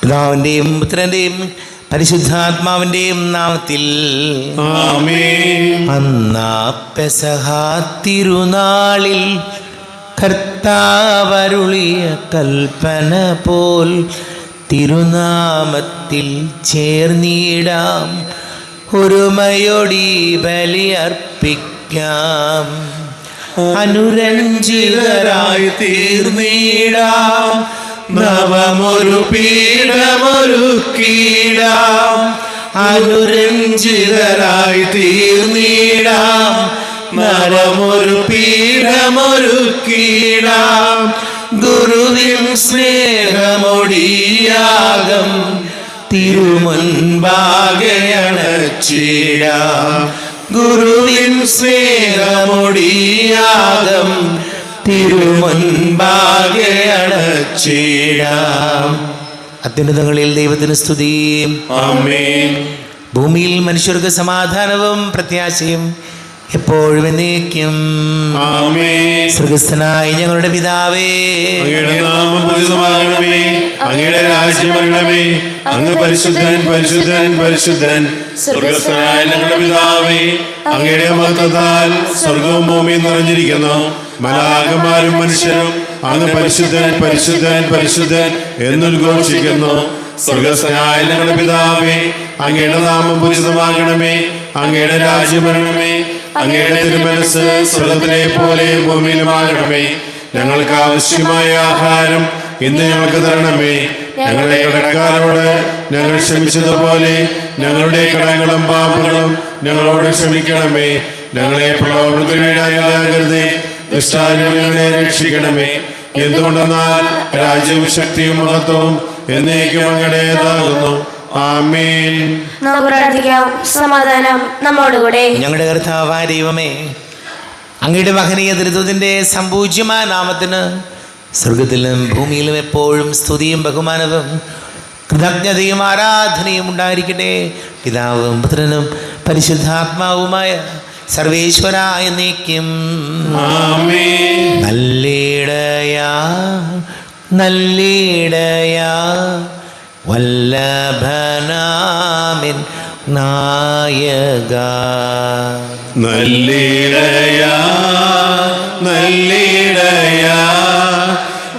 പിതാവിന്റെയും പുത്രന്റെയും പരിശുദ്ധാത്മാവിന്റെയും നാമത്തിൽ ആമേൻ. അന്നാ പെസഹ തിരുനാളിൽ കർത്താവരുളിയ കൽപ്പന പോൽ തിരുനാമത്തിൽ ചേർന്നിടാം, ഒരുമയോടി ബലിയർപ്പിക്കാം. അനുരഞ്ജിതരായി തീർന്നിടാം, നവമൊരു പീഠമൊരുക്കിടാം. അനുരഞ്ജിതരായി തീർന്നിടാം, നവമൊരു പീഠമൊരുക്കിടാം. ഗുരുവിൻ സ്നേഹമൊടിയാകം തിരുമുൻപാകെ അണച്ചിടാം. ഗുരുവിൻ സ്നേഹമൊടിയാകം തിരുമുൻപാകെ അണച്ചിടാം. അത്യുന്നതങ്ങളിൽ ദൈവത്തിന് സ്തുതി. ആമേൻ. ഭൂമിയിൽ മനുഷ്യർക്ക് സമാധാനവും പ്രത്യാശയും എപ്പോഴും എന്നേക്കും. ആമേൻ. സ്വർഗ്ഗസ്ഥനായ ഞങ്ങളുടെ പിതാവേ, അങ്ങയുടെ നാമം പൂജിതമാകണമേ, അങ്ങയുടെ രാജ്യം വരണമേ, അങ്ങ് പരിശുദ്ധൻ പരിശുദ്ധൻ പരിശുദ്ധൻ. സ്വർഗ്ഗസ്ഥനായ ഞങ്ങളുടെ പിതാവേ, അങ്ങയുടെ മഹത്വത്താൽ സ്വർഗവും ഭൂമിയും നിറഞ്ഞിരിക്കുന്നു. മാലാഖമാരും മനുഷ്യരും അങ്ങ് പരിശുദ്ധൻ പരിശുദ്ധൻ പരിശുദ്ധൻ എന്നുദ്ഘോഷിക്കുന്നു. സ്വർഗ്ഗസ്ഥനായ ഞങ്ങളുടെ പിതാവേ, അങ്ങയുടെ നാമം പൂജിതമാകണമേ, അങ്ങയുടെ രാജ്യം വരണമേ, അങ്ങയുടെ തിരുമനസ്സ് സ്വർഗ്ഗത്തിലെ പോലെ ഭൂമിയിലുമാകണമേ. ഞങ്ങൾക്ക് ആവശ്യമായ ആഹാരം ഇന്ന് ഞങ്ങൾക്ക് തരണമേ. ഞങ്ങളുടെ കടക്കാരോട് ഞങ്ങൾ ക്ഷമിച്ചതുപോലെ ഞങ്ങളുടെ കടങ്ങളും പാപങ്ങളും ഞങ്ങളോട് ക്ഷമിക്കണമേ. ഞങ്ങളെ പ്രലോഭനത്തിനിടയാകരുതേ, ദുഷ്ടാരൂപികളെ രക്ഷിക്കണമേ. എന്തുകൊണ്ടെന്നാൽ രാജ്യവും ശക്തിയും മഹത്വവും എന്നേക്കും അങ്ങടേതാകുന്നു. ആമേൻ. നമുക്ക് പ്രാർത്ഥിക്കാം. സമാധാനം നമ്മോടുകൂടെ. ഞങ്ങളുടെ കർത്താവായ ദൈവമേ, അങ്ങയുടെ മഹനീയ ദൃത്വത്തിന്റെ സംപൂജ്യമായ നാമത്തിന് സ്വർഗത്തിലും ഭൂമിയിലും എപ്പോഴും സ്തുതിയും ബഹുമാനവും കൃതജ്ഞതയും ആരാധനയും ഉണ്ടായിരിക്കട്ടെ. പിതാവും പുത്രനും പരിശുദ്ധാത്മാവുമായ സർവേശ്വര എന്നേക്കും. ആമേൻ. നല്ലിടയാ നല്ലിടയാ വല്ലഭനാമിൻ നായക. നല്ലിടയാ നല്ലിടയാ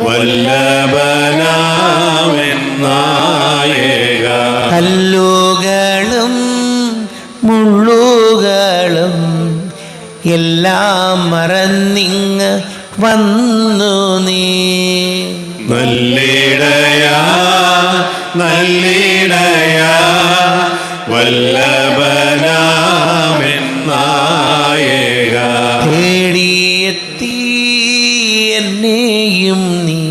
വല്ലഭനാമൻ നായക. കല്ലുകളും മുള്ളുകളും എല്ലാം മറന്നിങ്ങ് വന്നു നീ. നല്ലിടയാ നല്ലിടയാ വല്ലഭനാമൻ നായക. തേടിയെത്തി എന്നെയും നീ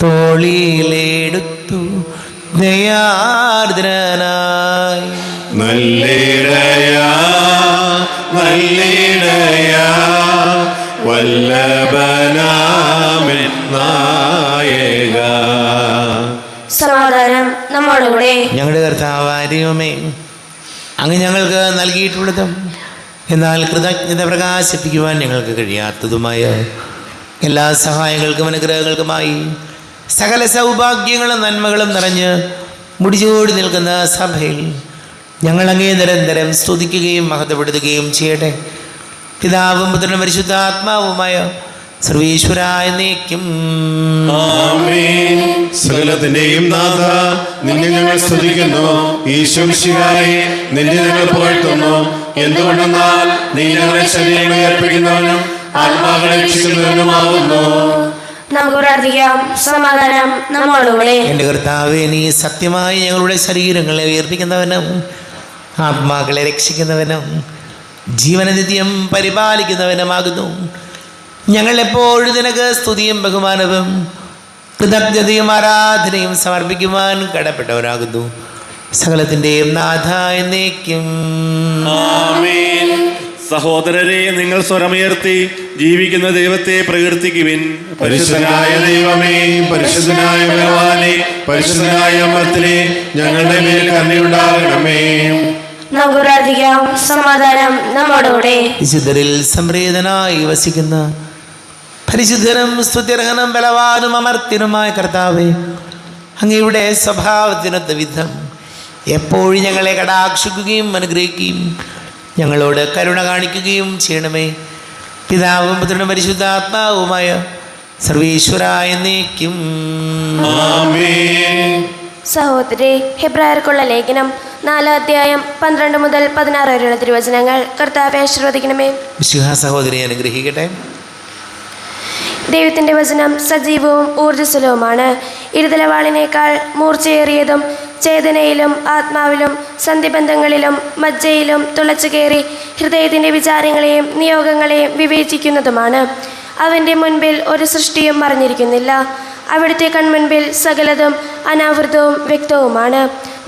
തോളിലെടുത്തു ദയാർദ്രനായി. നല്ലിടയാ നല്ലിടയാ വല്ലഭനാമൻ നായക. സമാധാനം നമ്മോടുകൂടെ. ഞങ്ങളുടെ കർത്താവായ ദൈവമേ, അങ്ങ് ഞങ്ങൾക്ക് നൽകിയിട്ടുള്ളതും എന്നാൽ കൃതജ്ഞത പ്രകാശിപ്പിക്കുവാൻ ഞങ്ങൾക്ക് കഴിയാത്തതുമായ എല്ലാ സഹായങ്ങൾക്കും അനുഗ്രഹങ്ങൾക്കുമായി സകല സൗഭാഗ്യങ്ങളും നന്മകളും നിറഞ്ഞ് മുടിചൂടി നിൽക്കുന്ന സഭയിൽ ഞങ്ങൾ അങ്ങേ നിരന്തരം സ്തുതിക്കുകയും മഹത്വപ്പെടുത്തുകയും ചെയ്യട്ടെ. പിതാവും പുത്രനും പരിശുദ്ധാത്മാവുമായ സർവീശ്വര എന്നേക്കും. ആമേൻ. സകലത്തിന്റെയും നാഥ, നിന്നെ ഞങ്ങൾ സ്തുതിക്കുന്നു. ഈശോമിശിഹായെ നിന്നെ ഞങ്ങൾ പുകഴ്ത്തുന്നു. എന്തുകൊണ്ടെന്നാൽ നീ ഞങ്ങളെ ശരീരങ്ങളെ അർപ്പിക്കുന്നവനും ആത്മാക്കളെ രക്ഷിക്കുന്നവനുമാകുന്നു. നമുക്ക് പ്രാർത്ഥിക്കാം. സമാധാനം നമ്മോടുകൂടെ. എൻ്റെ കർത്താവേ, നീ സത്യമായി ഞങ്ങളുടെ ശരീരങ്ങളെ ഉയർപ്പിക്കുന്നവനും ആത്മാക്കളെ രക്ഷിക്കുന്നവനും ജീവനനിത്യം പരിപാലിക്കുന്നവനുമാകുന്നു. ഞങ്ങൾ എപ്പോഴും നിനക്ക് സ്തുതിയും ബഹുമാനവും കൃതജ്ഞതയും ആരാധനയും സമർപ്പിക്കുവാൻ കടപ്പെട്ടവരാകുന്നു. സകലത്തിൻ്റെയും നാഥ എന്നേക്കും. ആമേൻ. സഹോദരരെ, നിങ്ങൾ സ്വരമുയർത്തി ജീവിക്കുന്ന ദൈവത്തെ പ്രകീർത്തിക്കുവിൻ. പരിശുദ്ധനായ ദൈവമേ, പരിശുദ്ധനായ ബലവാനേ, പരിശുദ്ധനായ അമർത്തിനെ ഞങ്ങളുടെ മേൽ കരുണയുണ്ടാകണമേ. നമുക്ക് പ്രാർത്ഥിക്കാം. സമാധാനം നമ്മോടുകൂടെ. വിശുദ്ധരിൽ സംപ്രീതനായി വസിക്കുന്ന പരിശുദ്ധനും സ്തുത്യർഹനും ബലവാനും അമർത്യനുമായ കർത്താവേ, അങ്ങയുടെ സ്വഭാവത്തിനൊത്ത വിധം എപ്പോഴും ഞങ്ങളെ കടാക്ഷിക്കുകയും അനുഗ്രഹിക്കുകയും ഞങ്ങളോട് കരുണ കാണിക്കുകയും ചെയ്യണമേ. പിതാവും പുത്രനും പരിശുദ്ധാത്മാവുമായ സർവീശ്വര എന്നേക്കും. ആമേൻ. സഹോദരി, ഹെബ്രായർക്കുള്ള ലേഖനം 4 അധ്യായം 12 മുതൽ 16 വരെയുള്ള തിരുവചനങ്ങൾ കർത്താവെ ആശീർവദിക്കണമേ. മിശിഹാ സഹോദരിയെ അനുഗ്രഹിക്കട്ടെ. ദൈവത്തിൻ്റെ വചനം സജീവവും ഊർജ്ജസ്വലവുമാണ്. ഇരുതലവാളിനേക്കാൾ മൂർച്ചയേറിയതും ചേതനയിലും ആത്മാവിലും സന്ധിബന്ധങ്ങളിലും മജ്ജയിലും തുളച്ചു കയറി ഹൃദയത്തിൻ്റെ വിചാരങ്ങളെയും നിയോഗങ്ങളെയും വിവേചിക്കുന്നതുമാണ്. അവൻ്റെ മുൻപിൽ ഒരു സൃഷ്ടിയും മറഞ്ഞിരിക്കുന്നില്ല. അവിടുത്തെ കൺമുൻപിൽ സകലതും അനാവൃതവും വ്യക്തവുമാണ്.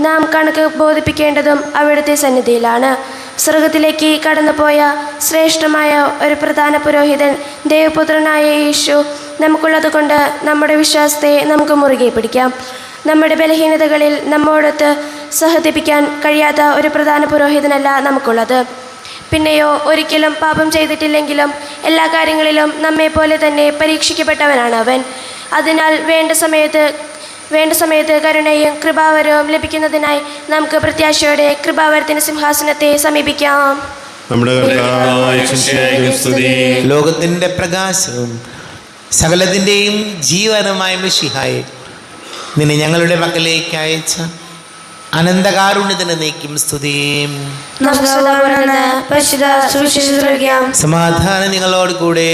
നാം കണക്ക് ബോധിപ്പിക്കേണ്ടതും അവിടുത്തെ സന്നിധിയിലാണ്. സ്വർഗത്തിലേക്ക് കടന്നുപോയ ശ്രേഷ്ഠമായ ഒരു പ്രധാന പുരോഹിതൻ ദൈവപുത്രനായ യേശു നമുക്കുള്ളത് കൊണ്ട് നമ്മുടെ വിശ്വാസത്തെ നമുക്ക് മുറുകെ പിടിക്കാം. നമ്മുടെ ബലഹീനതകളിൽ നമ്മോടൊത്ത് സഹതപിക്കാൻ കഴിയാത്ത ഒരു പ്രധാന പുരോഹിതനല്ല നമുക്കുള്ളത്. പിന്നെയോ ഒരിക്കലും പാപം ചെയ്തിട്ടില്ലെങ്കിലും എല്ലാ കാര്യങ്ങളിലും നമ്മെപ്പോലെ തന്നെ പരീക്ഷിക്കപ്പെട്ടവനാണ് അവൻ. അതിനാൽ വേണ്ട സമയത്ത് കരുണയും കൃപാവരവും ലഭിക്കുന്നതിനായി നമുക്ക് പ്രത്യാശയോടെ കൃപാവരത്തിൻ്റെ സിംഹാസനത്തെ സമീപിക്കാം. നമ്മുടെ കർത്താവായ യേശുവിനെ സ്തുതി. ലോകത്തിൻ്റെ പ്രകാശവും സകലത്തിൻ്റെയും ജീവനുമായ മിശിഹായെ, നിന്നെ ഞങ്ങളുടെ മക്കളിലേക്ക് അയച്ച അനന്തകാരുണ്യത്തിന് നീക്കും സ്തുതിയും. സമാധാനം നിങ്ങളോട് കൂടെ.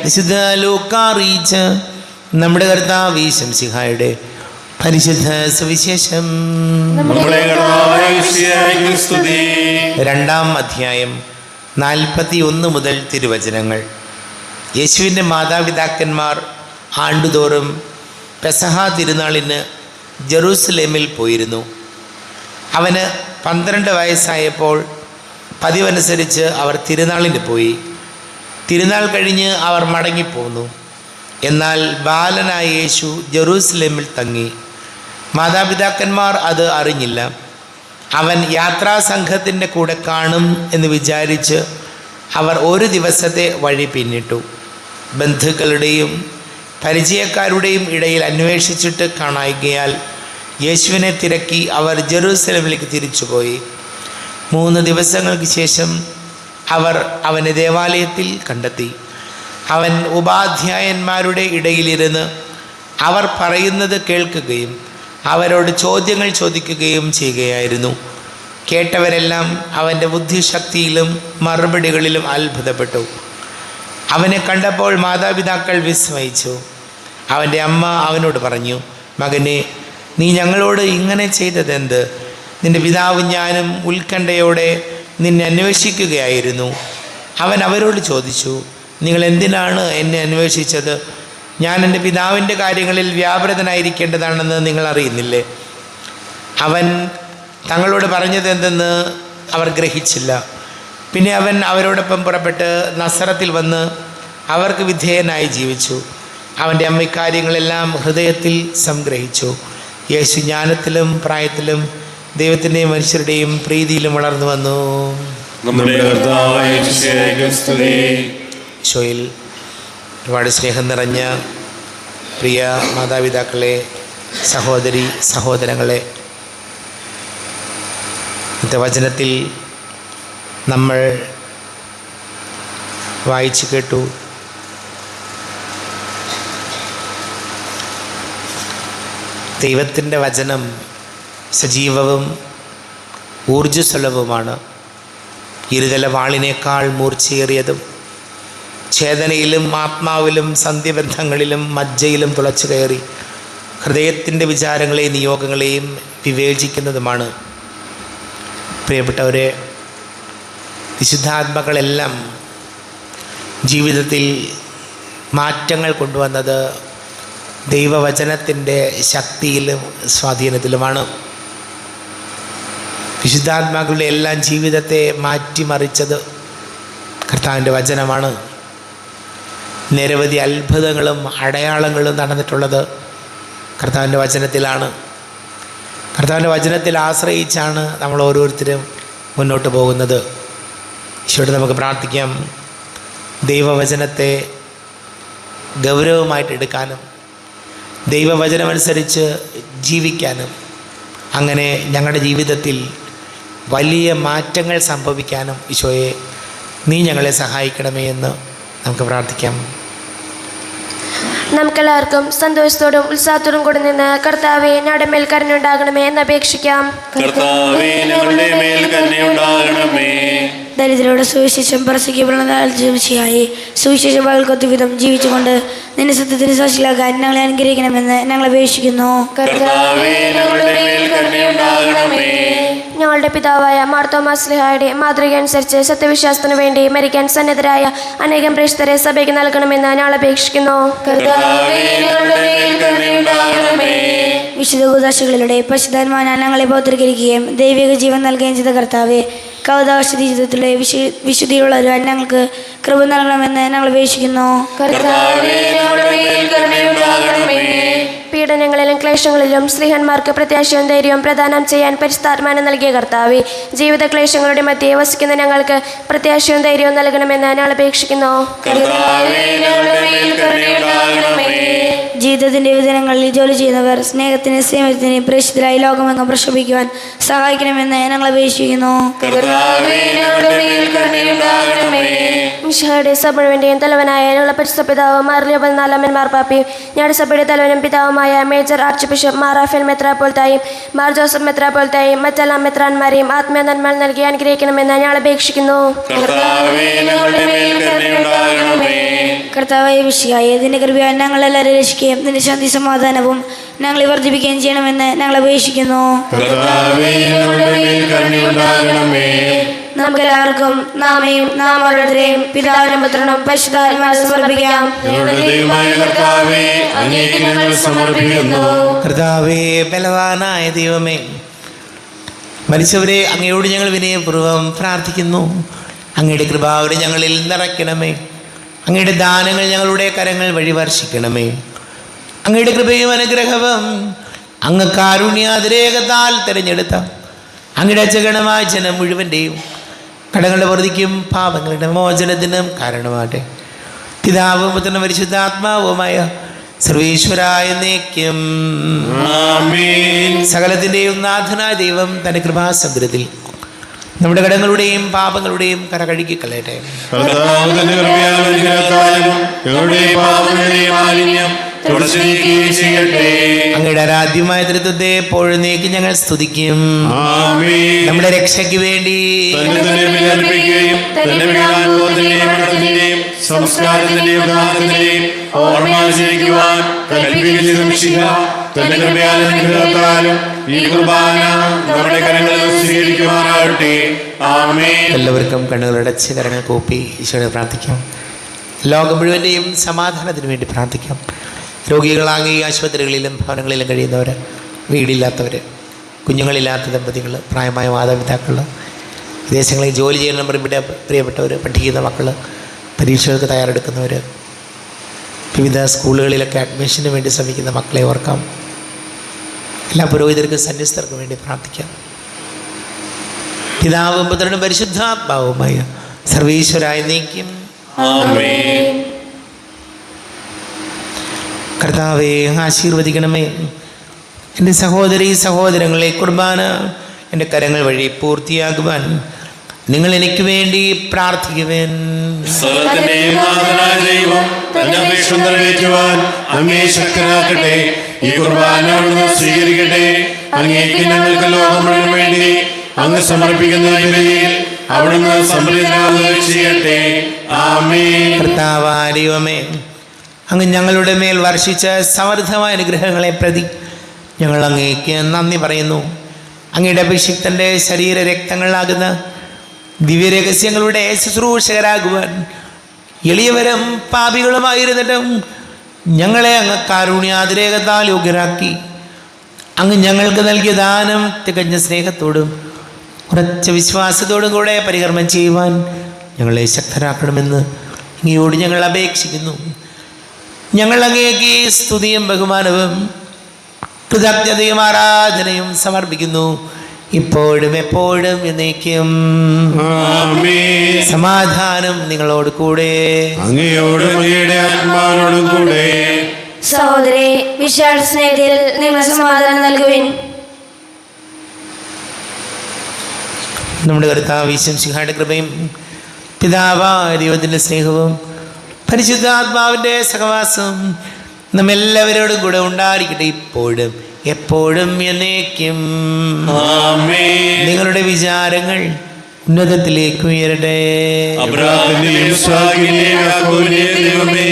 വിശുദ്ധ ലൂക്കാ അറിയിച്ച നമ്മുടെ കർത്താവ് ഈശോമിശിഹായുടെ പരിശുദ്ധ സുവിശേഷം 2-ാം അധ്യായം 41 മുതൽ തിരുവചനങ്ങൾ. യേശുവിൻ്റെ മാതാപിതാക്കന്മാർ ആണ്ടുതോറും പെസഹ തിരുനാളിന് ജെറൂസലേമിൽ പോയിരുന്നു. അവന് 12 വയസ്സായപ്പോൾ പതിവനുസരിച്ച് അവർ തിരുനാളിന് പോയി. തിരുനാൾ കഴിഞ്ഞ് അവർ മടങ്ങിപ്പോന്നു. എന്നാൽ ബാലനായ യേശു ജെറൂസലേമിൽ തങ്ങി. മാതാപിതാക്കന്മാർ അത് അറിഞ്ഞില്ല. അവൻ യാത്രാസംഘത്തിൻ്റെ കൂടെ കാണും എന്ന് വിചാരിച്ച് അവർ ഒരു ദിവസത്തെ വഴി പിന്നിട്ടു. ബന്ധുക്കളുടെയും പരിചയക്കാരുടെയും ഇടയിൽ അന്വേഷിച്ചിട്ട് കാണായികയാൽ യേശുവിനെ തിരക്കി അവർ ജെറൂസലേമിലേക്ക് തിരിച്ചുപോയി. 3 ദിവസങ്ങൾക്ക് ശേഷം അവർ അവനെ ദേവാലയത്തിൽ കണ്ടെത്തി. അവൻ ഉപാധ്യായന്മാരുടെ ഇടയിലിരുന്ന് അവർ പറയുന്നത് കേൾക്കുകയും അവരോട് ചോദ്യങ്ങൾ ചോദിക്കുകയും ചെയ്യുകയായിരുന്നു. കേട്ടവരെല്ലാം അവൻ്റെ ബുദ്ധിശക്തിയിലും മറുപടികളിലും അത്ഭുതപ്പെട്ടു. അവനെ കണ്ടപ്പോൾ മാതാപിതാക്കൾ വിസ്മയിച്ചു. അവൻ്റെ അമ്മ അവനോട് പറഞ്ഞു, മകനെ, നീ ഞങ്ങളോട് ഇങ്ങനെ ചെയ്തതെന്ത്? നിൻ്റെ പിതാവും ഞാനും ഉത്കണ്ഠയോടെ നിന്നെ അന്വേഷിക്കുകയായിരുന്നു. അവൻ അവരോട് ചോദിച്ചു, നിങ്ങൾ എന്തിനാണ് എന്നെ അന്വേഷിച്ചത്? ഞാൻ എൻ്റെ പിതാവിൻ്റെ കാര്യങ്ങളിൽ വ്യാപൃതനായിരിക്കേണ്ടതാണെന്ന് നിങ്ങൾ അറിയുന്നില്ലേ? അവൻ തങ്ങളോട് പറഞ്ഞതെന്തെന്ന് അവർ ഗ്രഹിച്ചില്ല. പിന്നെ അവൻ അവരോടൊപ്പം പുറപ്പെട്ട് നസറത്തിൽ വന്ന് അവർക്ക് വിധേയനായി ജീവിച്ചു. അവൻ്റെ അമ്മ ഇക്കാര്യങ്ങളെല്ലാം ഹൃദയത്തിൽ സംഗ്രഹിച്ചു. യേശു ജ്ഞാനത്തിലും പ്രായത്തിലും ദൈവത്തിൻ്റെയും മനുഷ്യരുടെയും പ്രീതിയിലും വളർന്നു വന്നു. ഈശോയിൽ ഒരുപാട് സ്നേഹം നിറഞ്ഞ പ്രിയ മാതാപിതാക്കളെ, സഹോദരി സഹോദരങ്ങളെ, ഇന്നത്തെ വചനത്തിൽ നമ്മൾ വായിച്ചു കേട്ടു. ദൈവത്തിൻ്റെ വചനം സജീവവും ഊർജ്ജസ്വലവുമാണ്. ഇരുതല വാളിനേക്കാൾ മൂർച്ചയേറിയതും ചേതനയിലും ആത്മാവിലും സന്ധിബന്ധങ്ങളിലും മജ്ജയിലും തുളച്ചു കയറി ഹൃദയത്തിൻ്റെ വിചാരങ്ങളെയും നിയോഗങ്ങളെയും വിവേചിക്കുന്നതുമാണ്. പ്രിയപ്പെട്ടവരെ, വിശുദ്ധാത്മാക്കളെല്ലാം ജീവിതത്തിൽ മാറ്റങ്ങൾ കൊണ്ടുവന്നത് ദൈവവചനത്തിൻ്റെ ശക്തിയിലും സ്വാധീനത്തിലുമാണ്. വിശുദ്ധാത്മാക്കളുടെ എല്ലാം ജീവിതത്തെ മാറ്റിമറിച്ചത് കർത്താവിൻ്റെ വചനമാണ്. നിരവധി അത്ഭുതങ്ങളും അടയാളങ്ങളും നടന്നിട്ടുള്ളത് കർത്താവിൻ്റെ വചനത്തിലാണ്. കർത്താവിൻ്റെ വചനത്തിൽ ആശ്രയിച്ചാണ് നമ്മൾ ഓരോരുത്തരും മുന്നോട്ട് പോകുന്നത്. ഈശോയോട് നമുക്ക് പ്രാർത്ഥിക്കാം, ദൈവവചനത്തെ ഗൗരവമായിട്ട് എടുക്കാനും ദൈവവചനമനുസരിച്ച് ജീവിക്കാനും അങ്ങനെ ഞങ്ങളുടെ ജീവിതത്തിൽ വലിയ മാറ്റങ്ങൾ സംഭവിക്കാനും ഈശോയെ നീ ഞങ്ങളെ സഹായിക്കണമേ എന്ന് നമുക്ക് പ്രാർത്ഥിക്കാം. നമുക്കെല്ലാവർക്കും സന്തോഷത്തോടും ഉത്സാഹത്തോടും കൂടി നിന്ന് കർത്താവെ ഞങ്ങളുടെ മേൽ കരുണയുണ്ടാകണമേ എന്ന് അപേക്ഷിക്കാം. കർത്താവേ ഞങ്ങളുടെ മേൽ കരുണയുണ്ടാകണമേ. ദരിദ്രരുടെ സുവിശേഷം പ്രസംഗിക്കപ്പെടുന്നതായി സുവിശേഷ പകൽക്കൊത്തു വിധം ജീവിച്ചുകൊണ്ട് നിന്റെ സത്യത്തിന് സാക്ഷികളാകാൻ ഞങ്ങളെ അനുഗ്രഹിക്കണമെന്ന് ഞങ്ങൾ അപേക്ഷിക്കുന്നു. കർത്താവേ ഞങ്ങളുടെ മേൽ കരുണയുണ്ടാകണമേ. ഞങ്ങളുടെ പിതാവായ മാർത്തോമാ ശ്ലീഹായുടെ മാതൃക അനുസരിച്ച് സത്യവിശ്വാസത്തിനു വേണ്ടി മരിക്കാൻ സന്നദ്ധരായ അനേകം പ്രേക്ഷിതരെ സഭയ്ക്ക് നൽകണമെന്ന് ഞങ്ങൾ അപേക്ഷിക്കുന്നു. കർത്താവേ ഞങ്ങളുടെ മേൽ കരുണയുണ്ടാകണമേ. വിശുദ്ധ കൂദാശകളിലൂടെ പരിശുദ്ധാത്മാവിനാൽ ഞങ്ങളെ പൗത്രീകരിക്കുകയും ദൈവിക ജീവൻ നൽകുകയും ചെയ്ത കർത്താവെ, കൗതാശ ജീവിതത്തിലെ വിശുദ്ധിയുള്ളവരാൻ ഞങ്ങൾക്ക് കൃപ നൽകണമെന്ന് ഞങ്ങൾ അപേക്ഷിക്കുന്നു. കർത്താവേ ഞങ്ങളുടെ മേൽ കരുണയുണ്ടാകണമേ. പീഡനങ്ങളിലും ക്ലേശങ്ങളിലും സ്ത്രീഹന്മാർക്ക് പ്രത്യാശയും ധൈര്യവും പ്രദാനം ചെയ്യാൻ പരിശുദ്ധാത്മാനം നൽകിയ കർത്താവെ, ജീവിത ക്ലേശങ്ങളുടെ മധ്യേ വസിക്കുന്ന ഞങ്ങൾക്ക് പ്രത്യാശയും ധൈര്യവും നൽകണമെന്ന് ഞങ്ങൾ അപേക്ഷിക്കുന്നു. കർത്താവേ ഞങ്ങളുടെ മേൽ കരുണയുണ്ടാകണമേ. ജീവിതത്തിന്റെ വിധനങ്ങളിൽ ജോലി ചെയ്യുന്നവർ സ്നേഹത്തിന് സേവനത്തിന് പ്രേക്ഷിതരായി ലോകമെങ്ങും പ്രക്ഷോഭിക്കുവാൻ സഹായിക്കണമെന്ന് ഞങ്ങൾ അപേക്ഷിക്കുന്നു. കർത്താവേ ഞങ്ങളുടെ മേൽ കരുണയുണ്ടാകണമേ. മിശിഹായുടെ സഭ മുഴുവന്റെയും തലവനായ ഞങ്ങളുടെ പരിശുദ്ധ പിതാവ് മാർ ലിയോ 14 മാർപ്പാപ്പയും ഞങ്ങളുടെ സഭയുടെ തലവനും പിതാവുമായ major archbishop Mar Raphael മെത്രാപ്പോലീത്തായും മാർ ജോസഫ് മെത്രാപ്പോലീത്തായും മറ്റെല്ലാ മെത്രാന്മാരെയും ആത്മീയ നന്മകൾ നൽകി അനുഗ്രഹിക്കണമെന്ന് ഞങ്ങൾ അപേക്ഷിക്കുന്നു. കർത്താവേ ഞങ്ങളുടെ മേൽ കരുണയുണ്ടാകണമേ. കർത്താവായ മിശിഹായെ, നിന്റെ കൃപയാൽ ഞങ്ങൾ എല്ലാവരും രക്ഷിക്കുകയും നിന്റെ ശാന്തി സമാധാനവും ഞങ്ങളെ വർദ്ധിപ്പിക്കുകയും ചെയ്യണമെന്ന് ഞങ്ങൾ അപേക്ഷിക്കുന്നു. കർത്താവേ ഞങ്ങളുടെ മേൽ കരുണയുണ്ടാകണമേ. നമുക്കെല്ലാവർക്കും നാം ഓരോരുത്തരെയും പിതാവിനും പുത്രനും പരിശുദ്ധാത്മാവിനും സമർപ്പിക്കാം. ഞങ്ങളുടെ ദൈവമായ കർത്താവേ, അങ്ങേക്ക് ഞങ്ങൾ സമർപ്പിക്കുന്നു. കർത്താവേ, ബലവാനായ ദൈവമേ, മരിച്ചവരെ അങ്ങയോട് ഞങ്ങൾ വിനയപൂർവ്വം പ്രാർത്ഥിക്കുന്നു. അങ്ങയുടെ കൃപാവരെ ഞങ്ങളിൽ നിറയ്ക്കണമേ. അങ്ങയുടെ ദാനങ്ങൾ ഞങ്ങളുടെ കരങ്ങൾ വഴി വർഷിക്കണമേ. അങ്ങയുടെ കൃപയും അനുഗ്രഹവും അങ്ങ് കാരുണ്യാതിരേകത്താൽ തിരഞ്ഞെടുത്ത അങ്ങയുടെ അജഗണമായ ജനം മുഴുവൻ്റെയും കടങ്ങളുടെ വൃദ്ധിക്കും പാപങ്ങളുടെ മോചനത്തിനും കാരണമാട്ടെ. പിതാവും പുത്രനും പരിശുദ്ധാത്മാവുമായ സർവേശ്വരായ എന്നേക്കും ആമേൻ. സകലത്തിൻ്റെയും നാഥനായ ദൈവം തൻ്റെ കൃപാസമുദ്രത്തിൽ നമ്മുടെ കടങ്ങളുടെയും പാപങ്ങളുടെയും കര കഴുകിക്കളയട്ടെ. കർത്താവ് തന്റെ കൃപയാലും അനുഗ്രഹത്താലും ഞങ്ങളുടെ പാപങ്ങളുടെയും മാലിന്യം തുടച്ചു നീക്കുകയും ചെയ്യട്ടെ. അങ്ങയുടെ ആരാധ്യമായ തൃത്വത്തെ എപ്പോഴും നീക്കി ഞങ്ങൾ സ്തുതിക്കും. ആമേൻ. നമ്മുടെ രക്ഷയ്ക്ക് വേണ്ടി തന്നെ ബലിയർപ്പിക്കുകയും തന്റെ പീഡാനുഭവത്തിന്റെയും മരണത്തിന്റെയും സംസ്കാരത്തിന്റെയും ദാനത്തിന്റെയും ഓർമ്മ ആചരിക്കുവാൻ കൽപ്പിക്കുന്ന മിശിഹ തന്റെ കൃപയാലും അനുഗ്രഹത്താലും ഈ കുർബാന നമ്മുടെ കരങ്ങളിൽ സ്വീകരിക്കുവാനാകട്ടെ. ആമേൻ. എല്ലാവർക്കും കണ്ണുകളടച്ച് കരങ്ങൾ കൂപ്പി ഈശോയെ പ്രാർത്ഥിക്കാം. ലോകം മുഴുവൻ്റെയും സമാധാനത്തിന് വേണ്ടി പ്രാർത്ഥിക്കാം. രോഗികളാകെ ഈ ആശുപത്രികളിലും ഭവനങ്ങളിലും കഴിയുന്നവർ, വീടില്ലാത്തവർ, കുഞ്ഞുങ്ങളില്ലാത്ത ദമ്പതികൾ, പ്രായമായ മാതാപിതാക്കൾ, വിദേശങ്ങളിൽ ജോലി ചെയ്യുന്ന പ്രിയപ്പെട്ടവർ, പഠിക്കുന്ന മക്കൾ, പരീക്ഷകൾക്ക് തയ്യാറെടുക്കുന്നവർ, വിവിധ സ്കൂളുകളിലൊക്കെ അഡ്മിഷന് വേണ്ടി ശ്രമിക്കുന്ന മക്കളെ ഓർക്കാം. എല്ലാ പുരോഹിതർക്കും സന്യസ്തർക്കും വേണ്ടി പ്രാർത്ഥിക്കാം. പിതാവും പുത്രനും പരിശുദ്ധാത്മാവുമായ സർവീശ്വരായ നീക്കും. ആമേൻ. കർത്താവെ, ആശീർവദിക്കണമേ. എൻ്റെ സഹോദരീ സഹോദരങ്ങളെ, കുർബാന എൻ്റെ കരങ്ങൾ വഴി പൂർത്തിയാകുവാൻ നിങ്ങൾ എനിക്ക് വേണ്ടി പ്രാർത്ഥിക്കുവേൻ. സകലത്തിന്റെയും നാഥനായ ദൈവം തന്റെ അപേക്ഷ നിറവേറ്റുവാൻ അങ്ങേ ശക്തനാക്കട്ടെ. ഈ കുർബാന അവിടുന്ന് സ്വീകരിക്കട്ടെ. അങ്ങേക്ക് ഞങ്ങൾക്ക് ലോകം മുഴുവൻ വേണ്ടി അങ്ങ് സമർപ്പിക്കുന്ന ബലിയിൽ അവിടുന്ന് സംപ്രീതനാവുകയും ചെയ്യട്ടെ. ആമേൻ. കർത്താവായ ദൈവമേ, അങ്ങ് ഞങ്ങളുടെ മേൽ വർഷിച്ച സമൃദ്ധമായ അനുഗ്രഹങ്ങളെ പ്രതി ഞങ്ങൾ അങ്ങേക്ക് നന്ദി പറയുന്നു. അങ്ങയുടെ അഭിഷിക്തൻ്റെ ശരീര രക്തങ്ങളാകുന്ന ദിവ്യരഹസ്യങ്ങളുടെ ശുശ്രൂഷകരാകുവാൻ എളിയവരും പാപികളുമായിരുന്നിട്ടും ഞങ്ങളെ അങ്ങ് കാരുണ്യാതിരേകത്താൽ യോഗ്യരാക്കി. അങ്ങ് ഞങ്ങൾക്ക് നൽകിയ ദാനം തികഞ്ഞ സ്നേഹത്തോടും ഉറച്ച വിശ്വാസത്തോടും കൂടെ പരികർമ്മം ചെയ്യുവാൻ ഞങ്ങളെ ശക്തരാക്കണമെന്ന് അങ്ങയോട് ഞങ്ങൾ അപേക്ഷിക്കുന്നു. ഞങ്ങൾ അങ്ങേക്ക് സ്തുതിയും ബഹുമാനവും കൃതജ്ഞതയും ആരാധനയും സമർപ്പിക്കുന്നു, ഇപ്പോഴും എപ്പോഴും എന്നേക്കും. ആമേൻ. സമാധാനം നിങ്ങളോട് കൂടെ. അങ്ങയോടും അങ്ങയുടെ ആത്മാവിനോടും കൂടെ. സഹോദരി വിശാൽ സ്നേഹത്തിൽ നിങ്ങൾ സമാധാനം നൽകുവിൻ. നമ്മുടെ കർത്താവ് ഈശോമിശിഹായുടെ കൃപയും പിതാവായ ദൈവത്തിൻ്റെ സ്നേഹവും പരിശുദ്ധാത്മാവിൻ്റെ സഹവാസവും നമ്മെല്ലാവരോടും കൂടെ ഉണ്ടായിരിക്കട്ടെ, ഇപ്പോഴും എപ്പോഴും എന്നേക്കും. ആമേൻ. നിങ്ങളുടെ വിചാരങ്ങൾ ഉന്നതത്തിലേക്ക് ഉയരട്ടെ. അബ്രാഹാമിന്റെയും ഇസ്ഹാക്കിന്റെയും യാക്കോബിന്റെയും ദൈവമേ,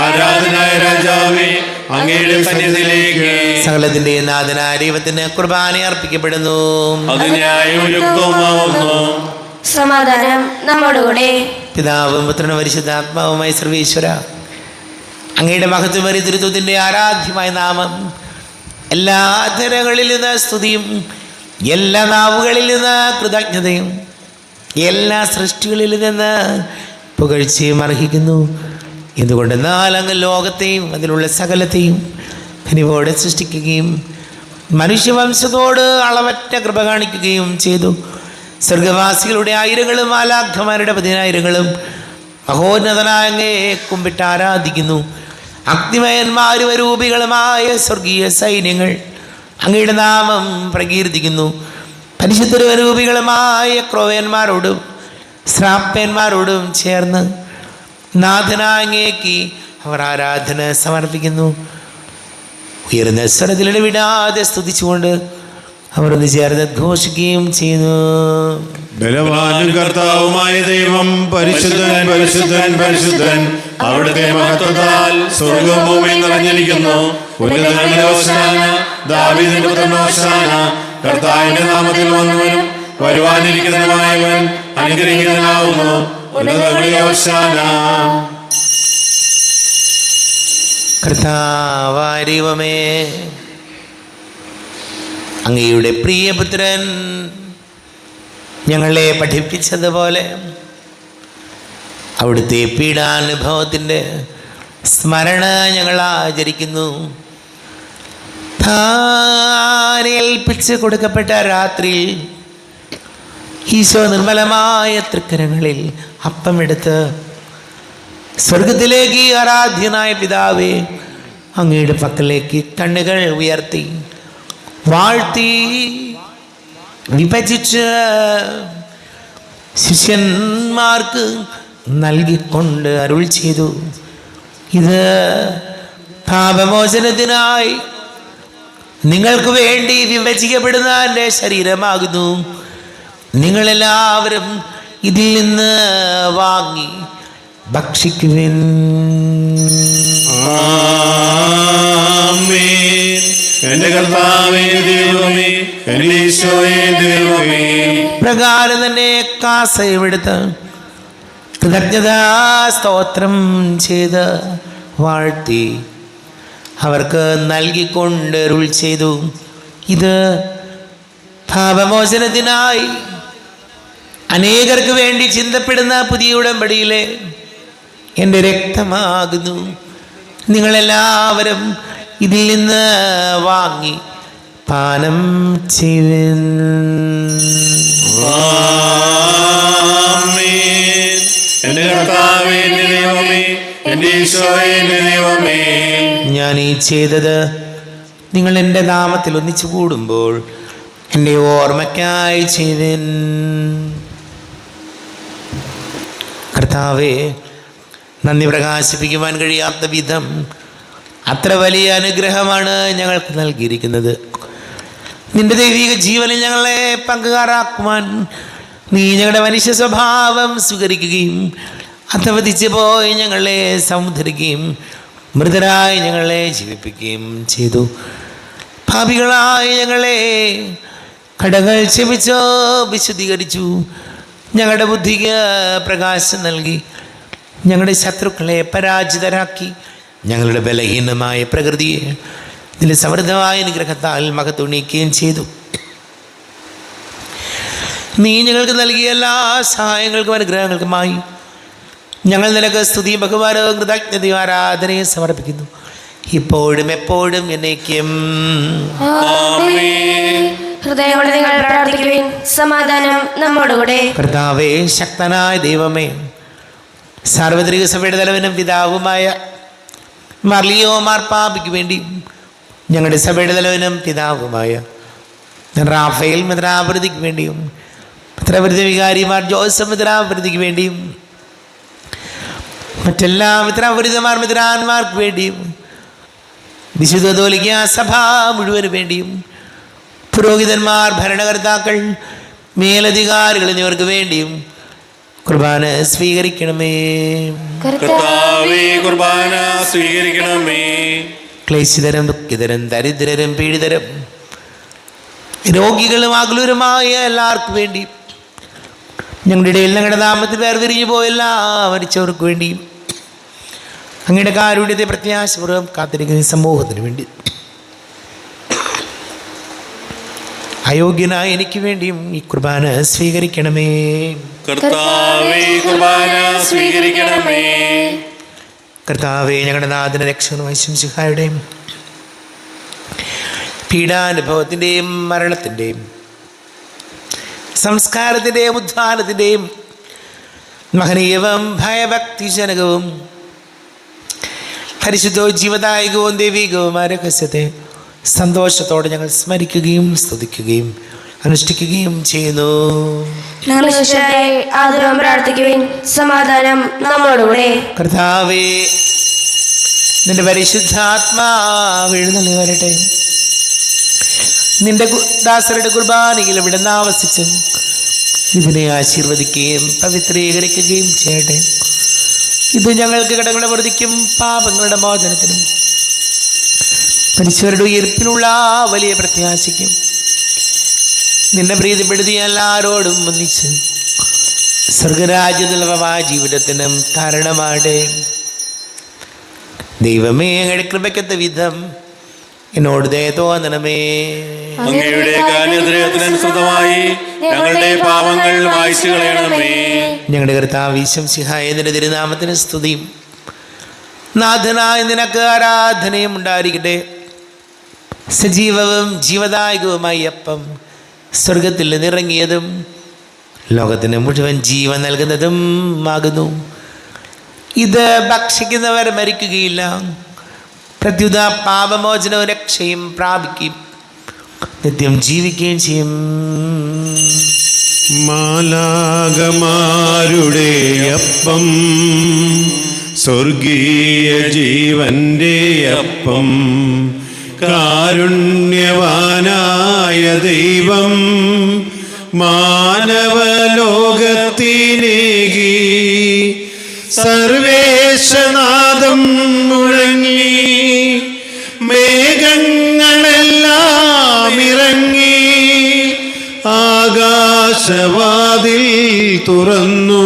ആരാധനായ രാജാവേ, അങ്ങയുടെ സന്നിധിയിലേക്ക് സകലത്തിന്റെ നാഥനായ ദൈവത്തിന് കുർബാന അർപ്പിക്കപ്പെടുന്നു. അത് ന്യായവും യുക്തവുമാവുന്നു. സമാധാനം നമ്മോടുകൂടെ. പിതാവും പുത്രനും പരിശുദ്ധാത്മാവുമായി സർവീശ്വര, അങ്ങയുടെ മഹത്വമേറിയ തിരുത്വത്തിൻ്റെ ആരാധ്യമായ നാമം എല്ലാ ധരകളിൽ നിന്ന് സ്തുതിയും എല്ലാ നാവുകളിൽ നിന്ന് കൃതജ്ഞതയും എല്ലാ സൃഷ്ടികളിൽ നിന്ന് പുകഴ്ചയും അർഹിക്കുന്നു. എന്തുകൊണ്ടെന്നാൽ അങ്ങ് ലോകത്തെയും അതിലുള്ള സകലത്തെയും കനിവോടെ സൃഷ്ടിക്കുകയും മനുഷ്യവംശത്തോട് അളവറ്റ കൃപ കാണിക്കുകയും ചെയ്തു. സ്വർഗവാസികളുടെ ആയിരങ്ങളും മാലാഖമാരുടെ പതിനായിരങ്ങളും മഹോന്നതനായ അങ്ങയെ കുമ്പിട്ട് ആരാധിക്കുന്നു. അഗ്നിമയന്മാരും രൂപികളുമായ സ്വർഗീയ സൈന്യങ്ങൾ അങ്ങയുടെ നാമം പ്രകീർത്തിക്കുന്നു. പരിശുദ്ധരൂപികളുമായ ക്രോവ്യന്മാരോടും ശ്രാപ്പന്മാരോടും ചേർന്ന് നാഥനായ അങ്ങേക്ക് അവർ ആരാധന സമർപ്പിക്കുന്നു. ഉയർന്ന സ്വരത്തിലിടെ വിടാതെ സ്തുതിച്ചുകൊണ്ട് അവർ ഒന്ന് ചേർന്ന് ഘോഷിക്കുകയും ചെയ്യുന്നു. ബലവാനും കർത്താവുമായ ദൈവം പരിശുദ്ധൻ പരിശുദ്ധൻ പരിശുദ്ധൻ, അവിടുത്തെ മഹത്വത്താൽ സ്വർഗ്ഗവും ഭൂമിയും നിറഞ്ഞിരിക്കുന്നു. ഉന്നതങ്ങളിൽ ഹോശാന, ദാവീദിന്റെ പുത്രൻ ഹോശാന. കർത്താവിന്റെ നാമത്തിൽ വന്നവനും വരുവാനിരിക്കുന്നവനായവൻ അനുഗ്രഹീതനാവുന്നു. ഉന്നതങ്ങളിൽ ഹോശാന. കർത്താവായ ദൈവമേ, അങ്ങയുടെ പ്രിയപുത്രൻ ഞങ്ങളെ പഠിപ്പിച്ചതുപോലെ അവിടുത്തെ പീഡാനുഭവത്തിൻ്റെ സ്മരണ ഞങ്ങൾ ആചരിക്കുന്നു. താൻ ഏൽപ്പിച്ച് കൊടുക്കപ്പെട്ട രാത്രിയിൽ ഈശോ നിർമ്മലമായ തൃക്കരങ്ങളിൽ അപ്പമെടുത്ത് സ്വർഗത്തിലേക്ക് ആരാധ്യനായ പിതാവേ അങ്ങയുടെ പക്കലേക്ക് കണ്ണുകൾ ഉയർത്തി വാഴ്ത്തി വിഭജിച്ച് ശിഷ്യന്മാർക്ക് നൽകിക്കൊണ്ട് അരുൾ ചെയ്തു, ഇത് പാപമോചനത്തിനായി നിങ്ങൾക്ക് വേണ്ടി വിഭജിക്കപ്പെടുന്ന എൻ്റെ ശരീരമാകുന്നു. നിങ്ങളെല്ലാവരും ഇതിൽ നിന്ന് വാങ്ങി ഭക്ഷിക്കുവിൻ. ആമേൻ. എന്റെ കർത്താവേ ദൈവമേ, എന്റെ ഈശോയേ ദൈവമേ. പ്രകാരം തന്നെ കാസയുമെടുത്ത് കൃതജ്ഞതാ സ്തോത്രം ചെയ്ത് വാഴ്ത്തി അവർക്ക് നൽകിക്കൊണ്ട് അരുൾ ചെയ്തു, ഇത് പാപമോചനത്തിനായി അനേകർക്ക് വേണ്ടി ചിന്തപ്പെടുന്ന പുതിയ ഉടമ്പടിയിലെ എൻ്റെ രക്തമാകുന്നു. നിങ്ങളെല്ലാവരും ഇതിൽ നിന്ന് വാങ്ങി പാനം ചെയ്യുവിൻ. ആമേൻ. എന്റെ കർത്താവേ എന്റെ ദൈവമേ, എന്റെ ഈശോയേ എന്റെ ദൈവമേ. ഞാൻ ഈ ചെയ്തത് നിങ്ങൾ എൻ്റെ നാമത്തിൽ ഒന്നിച്ചു കൂടുമ്പോൾ എൻ്റെ ഓർമ്മയ്ക്കായി ചെയ്യുവിൻ. കർത്താവേ, നന്ദി പ്രകാശിപ്പിക്കുവാൻ കഴിയാത്ത വിധം അത്ര വലിയ അനുഗ്രഹമാണ് ഞങ്ങൾക്ക് നൽകിയിരിക്കുന്നത്. നിന്റെ ദൈവിക ജീവനിൽ ഞങ്ങളെ പങ്കുകാരാക്കുവാൻ നീ ഞങ്ങളുടെ മനുഷ്യ സ്വഭാവം സ്വീകരിക്കുകയും അധവധിച്ച് പോയി ഞങ്ങളെ സമുദ്ധരിക്കുകയും മൃതരായി ഞങ്ങളെ ജീവിപ്പിക്കുകയും ചെയ്തു. പാപികളായി ഞങ്ങളെ കടങ്ങൾ ക്ഷമിച്ചോ വിശുദ്ധീകരിച്ചു. ഞങ്ങളുടെ ബുദ്ധിക്ക് പ്രകാശം നൽകി ഞങ്ങളുടെ ശത്രുക്കളെ പരാജിതരാക്കി ഞങ്ങളുടെ ബലഹീനമായ പ്രകൃതിയെ ഇതിൽ സമൃദ്ധമായ അനുഗ്രഹത്താൽ മഹത്വണിക്കുകയും ചെയ്തു. നീ ഞങ്ങൾക്ക് നൽകിയ എല്ലാ സഹായങ്ങൾക്കും അനുഗ്രഹങ്ങൾക്കുമായി ഞങ്ങൾ നിനക്ക് സ്തുതിയും ബഹുമാനവും കൃതജ്ഞതയും ആരാധനയും സമർപ്പിക്കുന്നു, ഇപ്പോഴും എപ്പോഴും എന്നേക്കും. ഹൃദയങ്ങളെ നിങ്ങൾ പ്രാർത്ഥിക്കുവിൻ. സമാധാനം നമ്മോടുകൂടെ. കർത്താവേ, ശക്തനായ ദൈവമേ, സാർവത്രിക സഭയുടെ തലവനും പിതാവുമായ മർലിയോ മാർപ്പാപ്പയ്ക്ക് വേണ്ടിയും ഞങ്ങളുടെ സഭയുടെ തലവനും പിതാവുമായ റാഫേൽ മെത്രാപൊലീത്തയ്ക്ക് വേണ്ടിയും മെത്രാപൊലീത്ത വികാരിമാർ ജോസഫ് മെത്രാപൊലീത്തയ്ക്ക് വേണ്ടിയും മറ്റെല്ലാ മെത്രാപൊലീത്തമാർ മെത്രാന്മാർക്ക് വേണ്ടിയും വിശുദ്ധ കത്തോലിക്കാ സഭ മുഴുവന് വേണ്ടിയും പുരോഹിതന്മാർ, ഭരണകർത്താക്കൾ, മേലധികാരികൾ എന്നിവർക്ക് വേണ്ടിയും കുർബാന സ്വീകരിക്കണമേ. കർത്താവേ, കുർബാന സ്വീകരിക്കണമേ. ക്ലേശിതരും ദുഃഖിതരും ദരിദ്രരും പീഡിതരും രോഗികളും ആകുലരുമായ എല്ലാവർക്കും വേണ്ടി ഞങ്ങളുടെ ഇടയിൽ ഞങ്ങളുടെ നാമത്തിൽ വേർതിരിഞ്ഞു പോയ എല്ലാ മരിച്ചവർക്ക് വേണ്ടിയും അങ്ങയുടെ കാരുണ്യത്തെ പ്രത്യാശപൂർവ്വം കാത്തിരിക്കുന്ന സമൂഹത്തിന് വേണ്ടി അയോഗ്യനായ എനിക്ക് വേണ്ടിയും ഈ കുർബാന സ്വീകരിക്കണമേ. കർത്താവേ, കുർബാന സ്വീകരിക്കണമേ. കർത്താവേ, ഞങ്ങളുടെ നാഥന രക്ഷകനുമായ ശിഹായുടെയും പീഡാനുഭവത്തിൻ്റെയും മരണത്തിൻ്റെയും സംസ്കാരത്തിൻ്റെയും ഉദ്ധാനത്തിൻ്റെയും മഹനീയവും ഭയഭക്തിജനകവും പരിശുദ്ധവും ജീവദായകവും ദൈവികവുമായ രഹസ്യത്തെ സന്തോഷത്തോടെ ഞങ്ങൾ സ്മരിക്കുകയും സ്തുതിക്കുകയും അനുഷ്ഠിക്കുകയും ചെയ്യുന്നു. ആദരവും പ്രാർത്ഥിക്കുവിൻ. സമാധാനം നമ്മോടുകൂടെ. കർത്താവേ, നിന്റെ പരിശുദ്ധാത്മാവ് എഴുന്നള്ളി വരട്ടെ. നിന്റെ ദാസരുടെ കുർബാനയിൽ ഇവിടെ ആവസിച്ച് ഇതിനെ ആശീർവദിക്കുകയും പവിത്രീകരിക്കുകയും ചെയ്യട്ടെ. ഇത് ഞങ്ങൾക്ക് കടങ്ങളുടെ വൃതിക്കും പാപങ്ങളുടെ മോചനത്തിനും മനുഷ്യരുടെ ഉയർപ്പിനുള്ള വലിയ പ്രത്യാശയ്ക്കും നിന്നെ പ്രീതിപ്പെടുത്തിയ എല്ലാവരോടും ഒന്നിച്ച് സ്വർഗരാജ്യനിലവമായ ജീവിതത്തിനും കാരണമാടെ. ദൈവമേ, അങ്ങയുടെ കൃപയ്ക്കത്ത വിധം എന്നോട് ദയ തോന്നണമേ. അങ്ങയുടെ കാരുണ്യത്തിനനുസൃതമായി ഞങ്ങളുടെ പാപങ്ങൾ മായ്ച്ചു കളയണമേ. ഞങ്ങളുടെ കർത്താവ് ഈശോമിശിഹായ നിന്റെ തിരുനാമത്തിന് സ്തുതിയും നാഥനായ നിനക്ക് ആരാധനയും ഉണ്ടായിരിക്കട്ടെ. സജീവവും ജീവദായകവുമായി അപ്പം സ്വർഗത്തിൽ നിന്നിറങ്ങിയതും ലോകത്തിന് മുഴുവൻ ജീവൻ നൽകുന്നതും ആകുന്നു. ഇത് ഭക്ഷിക്കുന്നവർ മരിക്കുകയില്ല, പ്രത്യുത പാപമോചനവും രക്ഷയും പ്രാപിക്കും, നിത്യം ജീവിക്കുകയും ചെയ്യും. മാലാകമാരുടെ അപ്പം, സ്വർഗീയ ജീവന്റെ അപ്പം, കാരുണ്യവാനായ ദൈവം മാനവലോകത്തിനേകി. സർവേശനാദം മുഴങ്ങി, മേഘങ്ങളെല്ലാം ഇറങ്ങി, ആകാശവാതിൽ തുറന്നു,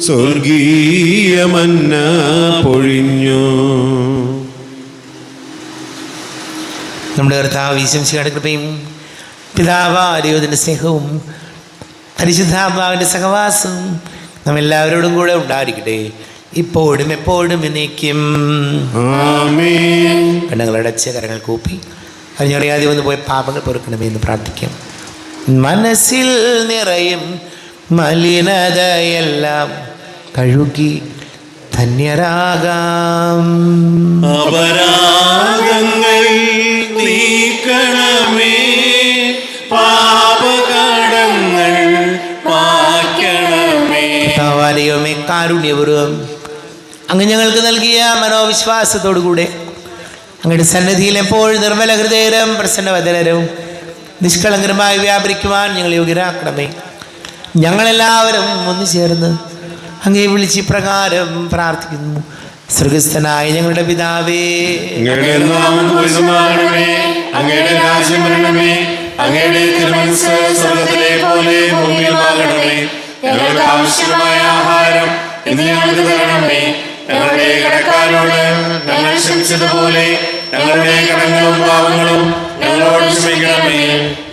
സ്വർഗീയ മന്ന പൊഴിഞ്ഞു. നമ്മുടെ കർത്താവ് ഈശോമിശിഹായുടെ കൃപയും പിതാവായ ദൈവത്തിൻ്റെ സ്നേഹവും പരിശുദ്ധാത്മാവിൻ്റെ സഹവാസവും നമ്മെല്ലാവരോടും കൂടെ ഉണ്ടായിരിക്കട്ടെ, ഇപ്പോഴും എപ്പോഴും എന്നേക്കും. ആമേൻ. കണ്ണുകളടച്ച കരങ്ങൾ കൂപ്പി അറിഞ്ഞറിയാതെ വന്നു പോയ പാപങ്ങൾ പൊറുക്കണമേ എന്ന് പ്രാർത്ഥിക്കാം. മനസ്സിൽ നിറയും മലിനതയെല്ലാം കഴുകി ധന്യരാകാം. അപരാധങ്ങൾ നീക്കണമേ, പാപകടങ്ങൾ മായ്ക്കണമേ. ദൈവമേ, കാരുണ്യപൂർവ്വം അങ്ങ് ഞങ്ങൾക്ക് നൽകിയ മനോവിശ്വാസത്തോടുകൂടെ അങ്ങയുടെ സന്നിധിയിൽ എപ്പോഴും നിർമ്മല ഹൃദയരും പ്രസന്നവദനരും നിഷ്കളങ്കരമായി വ്യാപരിക്കുവാൻ ഞങ്ങൾ യോഗ്യരാക്കണമേ. ഞങ്ങളെല്ലാവരും ഒന്നു ചേർന്ന് അങ്ങേ വിളിച്ച് പ്രകാരം പ്രാർത്ഥിക്കുന്നു. സ്വർഗസ്ഥനായ ഞങ്ങളുടെ പിതാവേ, അങ്ങയുടെ നാമം പൂജിതമാകണമേ, അങ്ങയുടെ രാജ്യം വരണമേ, അങ്ങയുടെ തിരുമനസ്സ് സ്വർഗ്ഗത്തിലെ പോലെ ഭൂമിയിലുമാകണമേ. ഞങ്ങൾക്ക് ആവശ്യമായ ആഹാരം ഇന്ന് ഞങ്ങൾക്ക് തരണമേ. ഞങ്ങളുടെ കടക്കാരോട് ഞങ്ങൾ ക്ഷമിച്ചതുപോലെ ഞങ്ങളുടെ കടങ്ങളും പാവങ്ങളും ഞങ്ങളോട് ക്ഷമിക്കണമേ.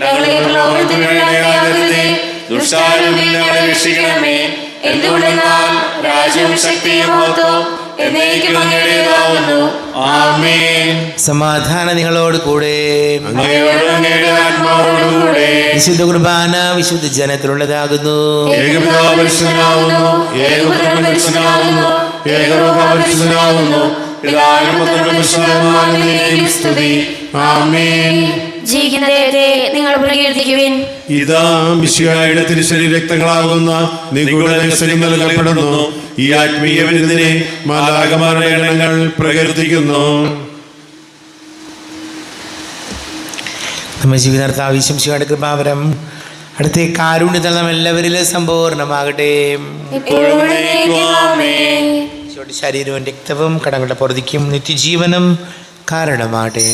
ഞങ്ങളുടെ പ്രലോഭനത്തിന് ഇടയാകരുതേ, ദുഷ്ടാരിൽ നിന്ന് ഞങ്ങളെ രക്ഷിക്കണമേ. എന്തുകൊണ്ടെന്നാൽ രാജ്യവും ശക്തിയും മഹത്വവും എന്നേക്കും അങ്ങയുടേതാവുന്നു. ആമേൻ. സമാധാനം നിങ്ങളോട് കൂടെ. അങ്ങയോടും അങ്ങയുടെ ആത്മാവോടും കൂടെ. വിശുദ്ധ കുർബാന വിശുദ്ധ ജനത്തിലുള്ളതാകുന്നു. ഏകപിതാവ് പരിശുദ്ധനാകുന്നു, ഏകപുത്രൻ പരിശുദ്ധനാകുന്നു, ഏകലോകപരിശുദ്ധനാകുന്നു. പിതാവിനും പുത്രനും പരിശുദ്ധാത്മാവിനും സ്തുതി. ആമേൻ. ജീവിക്കുന്ന ദൈവത്തെ നിങ്ങൾ പ്രകീർത്തിക്കുവിൻ. ഇതാ മിശിഹായുടെ തിരുശരീര രക്തങ്ങളാകുന്ന നിഗൂഢ രഹസ്യം നൽകപ്പെടുന്നു. ഈ ആത്മീയ വിരുന്നിനെ മാലാഖമാരുടെ ഗണങ്ങൾ പ്രകീർത്തിക്കുന്നു. നമ്മുടെ ജീവിതാർത്ഥ ആവശ്യം കൃപാവരം അടുത്ത കാരുണ്യത്തിൽ നാം എല്ലാവരിലും സമ്പൂർണ്ണമാകട്ടെ. ഈശോയുടെ ശരീരവും രക്തവും കടങ്ങളുടെ പൊറുതിക്കും നിത്യജീവനും കാരണമാകട്ടെ.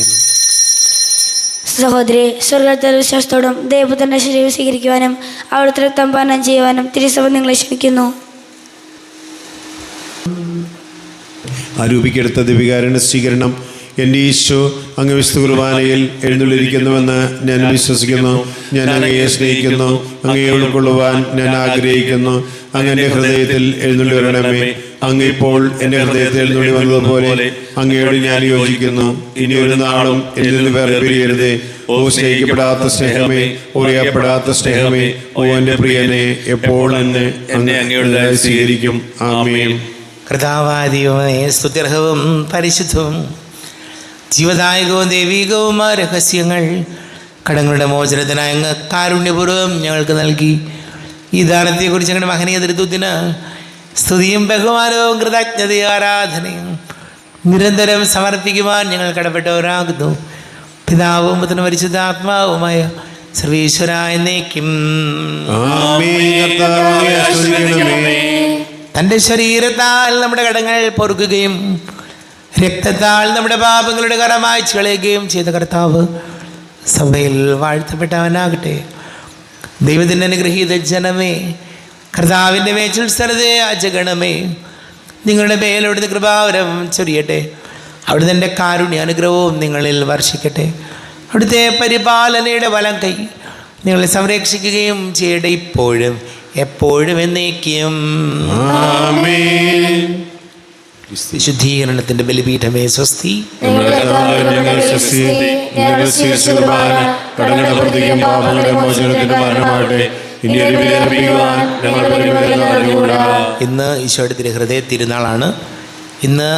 സഹോദരി, സ്വർഗത്തിൽ വിശ്വാസത്തോടും ദൈവപുത്രന്റെ ശരീരം സ്വീകരിക്കുവാനും അവിടുത്തെ രക്തം പാനം ചെയ്യുവാനും തിരുസഭ നിങ്ങളെ ക്ഷണിക്കുന്നു. ആരൂപിക്കെടുത്ത ദിവികാരുടെ സ്വീകരണം. എൻ്റെ ഈശോ അങ്ങ് വിശുദ്ധ കുർബാനയിൽ എഴുന്നള്ളിരിക്കുന്നുവെന്ന് ഞാൻ വിശ്വസിക്കുന്നു. ഞാൻ അങ്ങയെ സ്നേഹിക്കുന്നു. അങ്ങയെ ഉൾക്കൊള്ളുവാൻ ഞാൻ ആഗ്രഹിക്കുന്നു. അങ്ങ് എൻ്റെ ഹൃദയത്തിൽ എഴുന്നള്ളി വരണമേ. അങ്ങ് ഇപ്പോൾ എൻ്റെ ഹൃദയത്തിൽ എഴുന്നള്ളി വന്നതുപോലെ അങ്ങയോട് ഞാൻ യോജിക്കുന്നു. ഇനി ഒരു നാളും എന്നിൽ നിന്ന് വേർപിരിയരുതേ. ഓ സ്നേഹിക്കപ്പെടാത്ത സ്നേഹമേ, അറിയപ്പെടാത്ത സ്നേഹമേ, ഓ എൻ്റെ പ്രിയനെ, എപ്പോൾ എന്നെ അങ്ങയുടെ സ്വീകരിക്കും. ആമേൻ. കർത്താവാദിയുമേ, സ്തുത്യർഹവും പരിശുദ്ധവും ജീവദായകവും ദൈവികവുമായ രഹസ്യങ്ങൾ കടങ്ങളുടെ മോചനത്തിനായി അങ്ങ് കാരുണ്യപൂർവ്വം ഞങ്ങൾക്ക് നൽകി. ഈ ദാനത്തെക്കുറിച്ച് ഞങ്ങളുടെ മഹനീയ തൃത്വത്തിന് സ്തുതിയും ബഹുമാനവും കൃതജ്ഞതയും ആരാധനയും നിരന്തരം സമർപ്പിക്കുവാൻ ഞങ്ങൾ കടപ്പെട്ടവരാകുന്നു. പിതാവും പുത്രനും പരിശുദ്ധാത്മാവുമായ സർവീശ്വര എന്നേക്കും. തൻ്റെ ശരീരത്താൽ നമ്മുടെ കടങ്ങൾ പൊറുക്കുകയും രക്തത്താൽ നമ്മുടെ പാപങ്ങളുടെ കറ മായ്ച്ചു കളയുകയും ചെയ്ത കർത്താവ് സഭയിൽ വാഴ്ത്തപ്പെട്ടവനാകട്ടെ. ദൈവത്തിൻ്റെ അനുഗ്രഹീത ജനമേ, കർത്താവിൻ്റെ മേച്ചുത്സരതയെ അജഗണമേ, നിങ്ങളുടെ മേലവിടുത്തെ കൃപാവരം ചൊരിയട്ടെ. അവിടുത്തെ എൻ്റെ കാരുണ്യ അനുഗ്രഹവും നിങ്ങളിൽ വർഷിക്കട്ടെ. അവിടുത്തെ പരിപാലനയുടെ വലം കൈ നിങ്ങളെ സംരക്ഷിക്കുകയും ചെയ്യട്ടെ, ഇപ്പോഴും എപ്പോഴും എന്നേക്കും. വിശുദ്ധീകരണത്തിൻ്റെ ബലിപീഠമേ സ്വസ്തി. ഇന്ന് ഈശോയുടെ തിരുഹൃദയ തിരുനാളാണ്. ഇന്ന്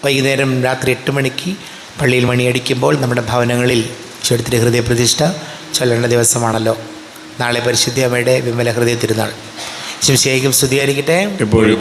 വൈകുന്നേരം രാത്രി 8 മണിക്ക് പള്ളിയിൽ മണിയടിക്കുമ്പോൾ നമ്മുടെ ഭവനങ്ങളിൽ ഈശോയുടെ തിരുഹൃദയ പ്രതിഷ്ഠ ചൊല്ലേണ്ട ദിവസമാണല്ലോ. നാളെ പരിശുദ്ധ അമ്മയുടെ വിമല ഹൃദയ തിരുനാൾ. ശിവശേഖം സ്തുതിയായിരിക്കട്ടെ. എപ്പോഴും